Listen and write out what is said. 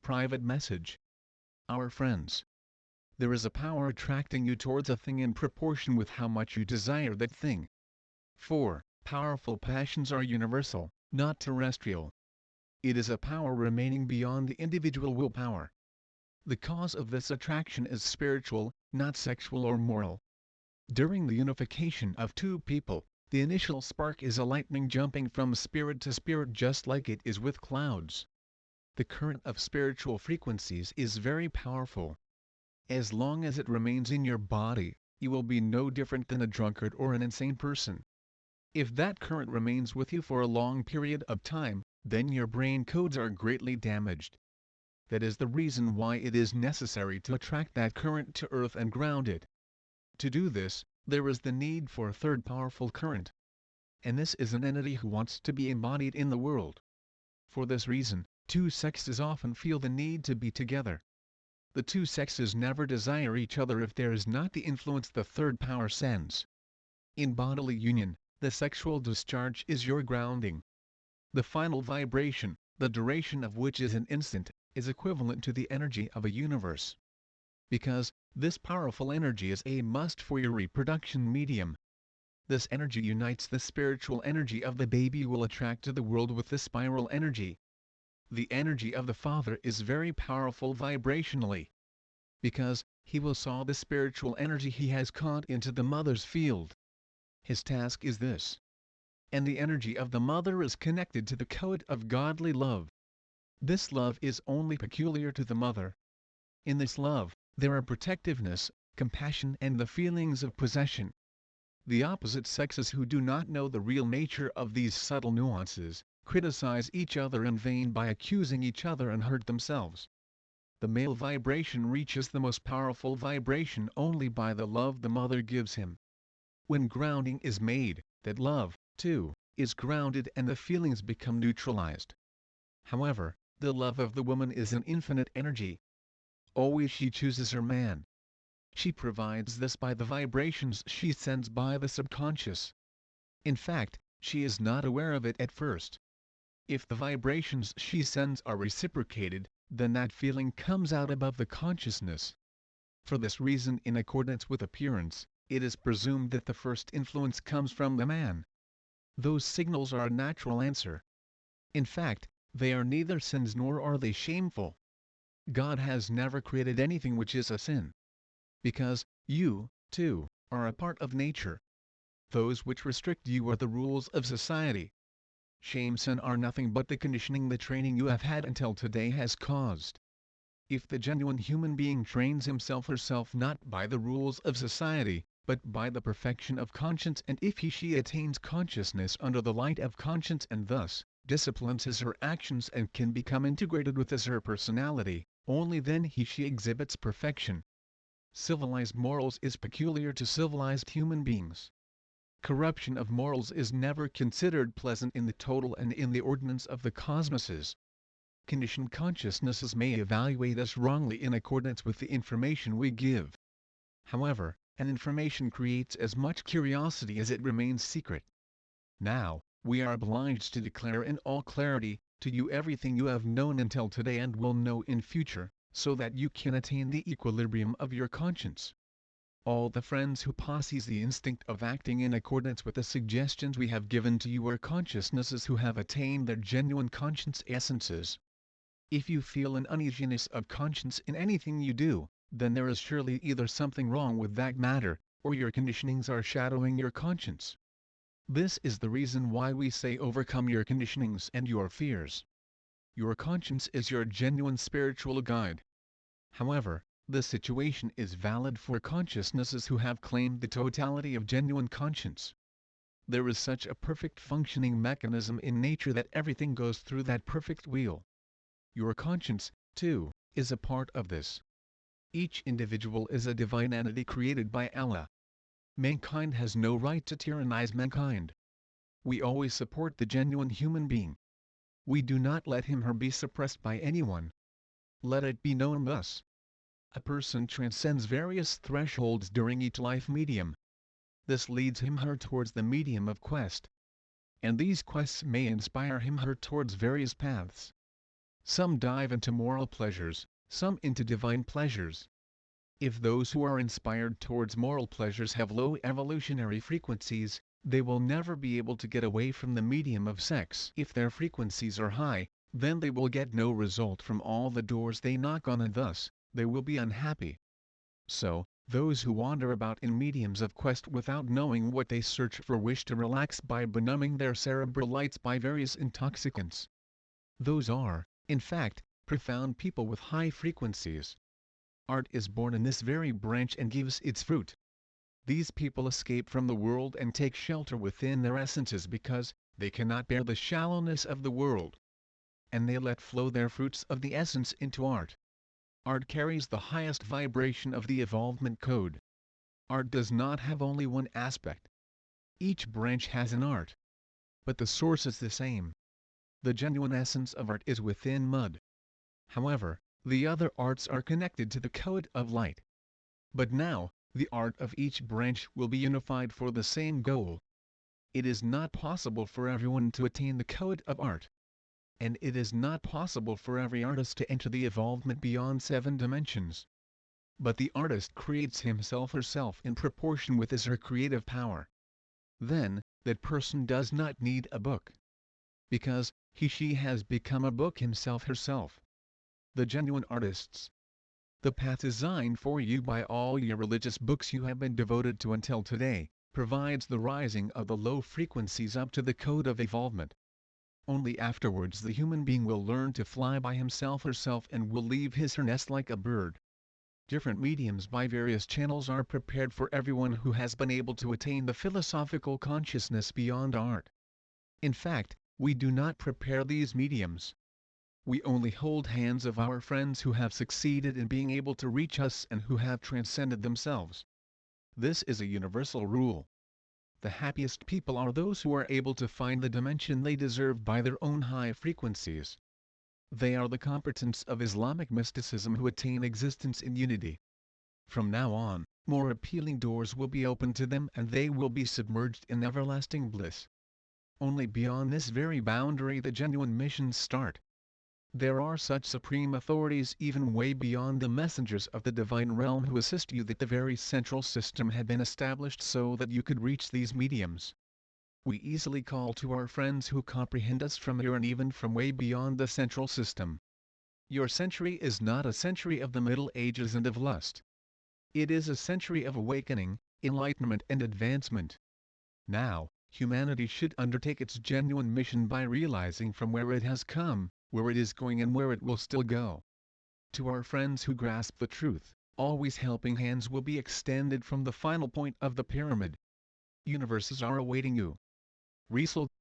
Private message. Our friends. There is a power attracting you towards a thing in proportion with how much you desire that thing. 4. Powerful passions are universal, not terrestrial. It is a power remaining beyond the individual willpower. The cause of this attraction is spiritual, not sexual or moral. During the unification of two people, the initial spark is a lightning jumping from spirit to spirit, just like it is with clouds. The current of spiritual frequencies is very powerful. As long as it remains in your body, you will be no different than a drunkard or an insane person. If that current remains with you for a long period of time, then your brain codes are greatly damaged. That is the reason why it is necessary to attract that current to earth and ground it. To do this, there is the need for a third powerful current. And this is an entity who wants to be embodied in the world. For this reason, two sexes often feel the need to be together. The two sexes never desire each other if there is not the influence the third power sends. In bodily union, the sexual discharge is your grounding. The final vibration, the duration of which is an instant, is equivalent to the energy of a universe. Because, this powerful energy is a must for your reproduction medium. This energy unites the spiritual energy of the baby you will attract to the world with the spiral energy. The energy of the father is very powerful vibrationally. Because, he will saw the spiritual energy he has caught into the mother's field. His task is this. And the energy of the mother is connected to the code of godly love. This love is only peculiar to the mother. In this love, there are protectiveness, compassion and the feelings of possession. The opposite sexes who do not know the real nature of these subtle nuances, criticize each other in vain by accusing each other and hurt themselves. The male vibration reaches the most powerful vibration only by the love the mother gives him. When grounding is made, that love, too, is grounded and the feelings become neutralized. However, the love of the woman is an infinite energy. Always she chooses her man. She provides this by the vibrations she sends by the subconscious. In fact, she is not aware of it at first. If the vibrations she sends are reciprocated, then that feeling comes out above the consciousness. For this reason, in accordance with appearance, it is presumed that the first influence comes from the man. Those signals are a natural answer. In fact, they are neither sins nor are they shameful. God has never created anything which is a sin. Because, you, too, are a part of nature. Those which restrict you are the rules of society. Shame, sin are nothing but the conditioning, the training you have had until today has caused. If the genuine human being trains himself or herself not by the rules of society, but by the perfection of conscience, and if he/she attains consciousness under the light of conscience and thus, disciplines his her actions and can become integrated with his her personality, only then he/she exhibits perfection. Civilized morals is peculiar to civilized human beings. Corruption of morals is never considered pleasant in the total and in the ordinance of the cosmoses. Conditioned consciousnesses may evaluate us wrongly in accordance with the information we give. However, an information creates as much curiosity as it remains secret. Now, we are obliged to declare in all clarity to you everything you have known until today and will know in future, so that you can attain the equilibrium of your conscience. All the friends who possess the instinct of acting in accordance with the suggestions we have given to you are consciousnesses who have attained their genuine conscience essences. If you feel an uneasiness of conscience in anything you do, then there is surely either something wrong with that matter, or your conditionings are shadowing your conscience. This is the reason why we say overcome your conditionings and your fears. Your conscience is your genuine spiritual guide. However, the situation is valid for consciousnesses who have claimed the totality of genuine conscience. There is such a perfect functioning mechanism in nature that everything goes through that perfect wheel. Your conscience, too, is a part of this. Each individual is a divine entity created by Allah. Mankind has no right to tyrannize mankind. We always support the genuine human being. We do not let him or her be suppressed by anyone. Let it be known thus. A person transcends various thresholds during each life medium. This leads him or her towards the medium of quest. And these quests may inspire him or her towards various paths. Some dive into moral pleasures, some into divine pleasures. If those who are inspired towards moral pleasures have low evolutionary frequencies, they will never be able to get away from the medium of sex. If their frequencies are high, then they will get no result from all the doors they knock on, and thus, they will be unhappy. So, those who wander about in mediums of quest without knowing what they search for wish to relax by benumbing their cerebral lights by various intoxicants. Those are, in fact, profound people with high frequencies. Art is born in this very branch and gives its fruit. These people escape from the world and take shelter within their essences because they cannot bear the shallowness of the world. And they let flow their fruits of the essence into art. Art carries the highest vibration of the evolvement code. Art does not have only one aspect. Each branch has an art. But the source is the same. The genuine essence of art is within mud. However, the other arts are connected to the code of light. But now, the art of each branch will be unified for the same goal. It is not possible for everyone to attain the code of art. And it is not possible for every artist to enter the evolvement beyond 7 dimensions. But the artist creates himself or herself in proportion with his or her creative power. Then, that person does not need a book. Because, he/she has become a book himself herself. The genuine artists. The path designed for you by all your religious books you have been devoted to until today, provides the rising of the low frequencies up to the code of evolvement. Only afterwards the human being will learn to fly by himself or herself and will leave his or her nest like a bird. Different mediums by various channels are prepared for everyone who has been able to attain the philosophical consciousness beyond art. In fact, we do not prepare these mediums. We only hold hands of our friends who have succeeded in being able to reach us and who have transcended themselves. This is a universal rule. The happiest people are those who are able to find the dimension they deserve by their own high frequencies. They are the combatants of Islamic mysticism who attain existence in unity. From now on, more appealing doors will be opened to them and they will be submerged in everlasting bliss. Only beyond this very boundary the genuine missions start. There are such supreme authorities even way beyond the messengers of the divine realm who assist you that the very central system had been established so that you could reach these mediums. We easily call to our friends who comprehend us from here and even from way beyond the central system. Your century is not a century of the Middle Ages and of lust. It is a century of awakening, enlightenment and advancement. Now, humanity should undertake its genuine mission by realizing from where it has come, where it is going and where it will still go. To our friends who grasp the truth, always helping hands will be extended from the final point of the pyramid. Universes are awaiting you. Result